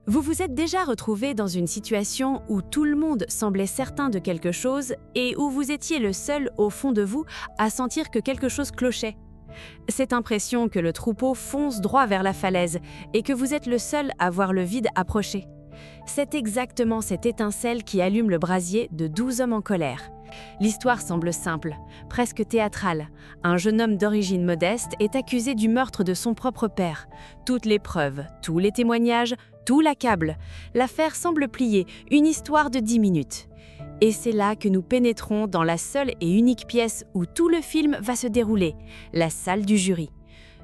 Vous vous êtes déjà retrouvé dans une situation où tout le monde semblait certain de quelque chose et où vous étiez le seul au fond de vous à sentir que quelque chose clochait. Cette impression que le troupeau fonce droit vers la falaise et que vous êtes le seul à voir le vide approcher. C'est exactement cette étincelle qui allume le brasier de 12 hommes en colère. L'histoire semble simple, presque théâtrale. Un jeune homme d'origine modeste est accusé du meurtre de son propre père. Toutes les preuves, tous les témoignages, tout l'accable. L'affaire semble plier, une histoire de 10 minutes. Et c'est là que nous pénétrons dans la seule et unique pièce où tout le film va se dérouler, la salle du jury.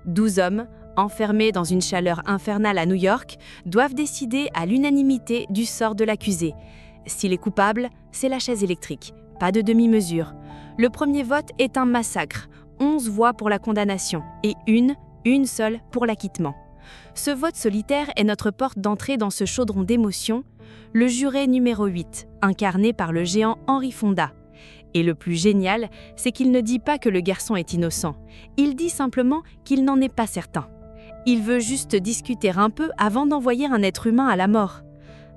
12 hommes, enfermés dans une chaleur infernale à New York, doivent décider à l'unanimité du sort de l'accusé. S'il est coupable, c'est la chaise électrique. Pas de demi-mesure. Le premier vote est un massacre. 11 voix pour la condamnation et une seule pour l'acquittement. Ce vote solitaire est notre porte d'entrée dans ce chaudron d'émotions, le juré numéro 8, incarné par le géant Henry Fonda. Et le plus génial, c'est qu'il ne dit pas que le garçon est innocent. Il dit simplement qu'il n'en est pas certain. Il veut juste discuter un peu avant d'envoyer un être humain à la mort.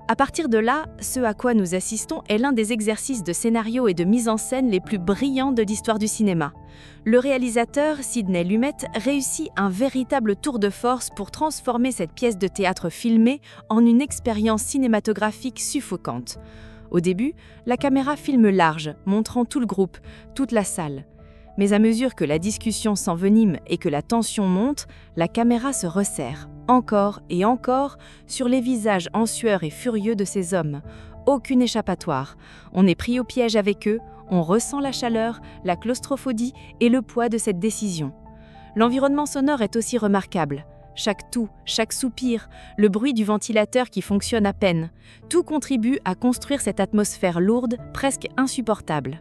À partir de là, ce à quoi nous assistons est l'un des exercices de scénario et de mise en scène les plus brillants de l'histoire du cinéma. Le réalisateur, Sidney Lumet, réussit un véritable tour de force pour transformer cette pièce de théâtre filmée en une expérience cinématographique suffocante. Au début, la caméra filme large, montrant tout le groupe, toute la salle. Mais à mesure que la discussion s'envenime et que la tension monte, la caméra se resserre, encore et encore, sur les visages en sueur et furieux de ces hommes. Aucune échappatoire. On est pris au piège avec eux, on ressent la chaleur, la claustrophobie et le poids de cette décision. L'environnement sonore est aussi remarquable. Chaque toux, chaque soupir, le bruit du ventilateur qui fonctionne à peine, tout contribue à construire cette atmosphère lourde, presque insupportable.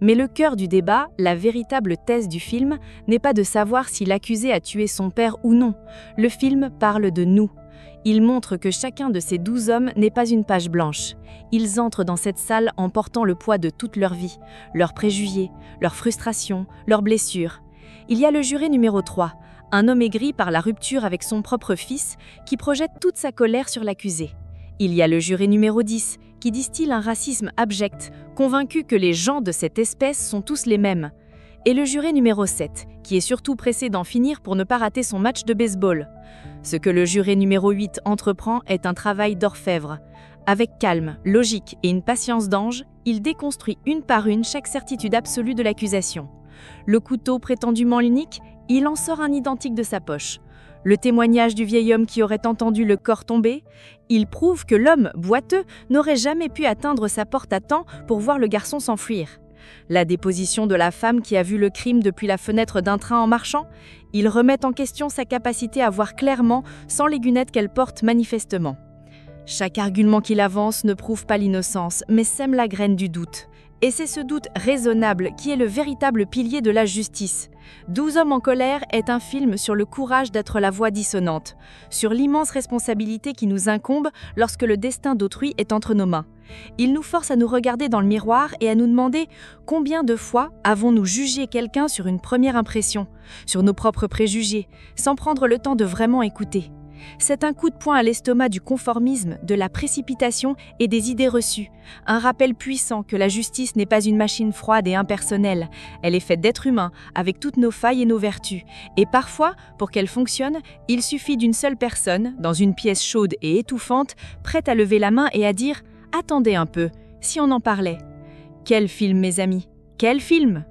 Mais le cœur du débat, la véritable thèse du film, n'est pas de savoir si l'accusé a tué son père ou non. Le film parle de nous. Il montre que chacun de ces 12 hommes n'est pas une page blanche. Ils entrent dans cette salle en portant le poids de toute leur vie, leurs préjugés, leurs frustrations, leurs blessures. Il y a le juré numéro 3, un homme aigri par la rupture avec son propre fils, qui projette toute sa colère sur l'accusé. Il y a le juré numéro 10, qui distille un racisme abject, convaincu que les gens de cette espèce sont tous les mêmes. Et le juré numéro 7, qui est surtout pressé d'en finir pour ne pas rater son match de baseball. Ce que le juré numéro 8 entreprend est un travail d'orfèvre. Avec calme, logique et une patience d'ange, il déconstruit une par une chaque certitude absolue de l'accusation. Le couteau prétendument unique, il en sort un identique de sa poche. Le témoignage du vieil homme qui aurait entendu le corps tomber, il prouve que l'homme, boiteux, n'aurait jamais pu atteindre sa porte à temps pour voir le garçon s'enfuir. La déposition de la femme qui a vu le crime depuis la fenêtre d'un train en marchant, il remet en question sa capacité à voir clairement sans les lunettes qu'elle porte manifestement. Chaque argument qu'il avance ne prouve pas l'innocence, mais sème la graine du doute. Et c'est ce doute raisonnable qui est le véritable pilier de la justice. 12 hommes en colère est un film sur le courage d'être la voix dissonante, sur l'immense responsabilité qui nous incombe lorsque le destin d'autrui est entre nos mains. Il nous force à nous regarder dans le miroir et à nous demander combien de fois avons-nous jugé quelqu'un sur une première impression, sur nos propres préjugés, sans prendre le temps de vraiment écouter. C'est un coup de poing à l'estomac du conformisme, de la précipitation et des idées reçues. Un rappel puissant que la justice n'est pas une machine froide et impersonnelle. Elle est faite d'êtres humains, avec toutes nos failles et nos vertus. Et parfois, pour qu'elle fonctionne, il suffit d'une seule personne, dans une pièce chaude et étouffante, prête à lever la main et à dire « Attendez un peu, si on en parlait ». Quel film, mes amis, quel film !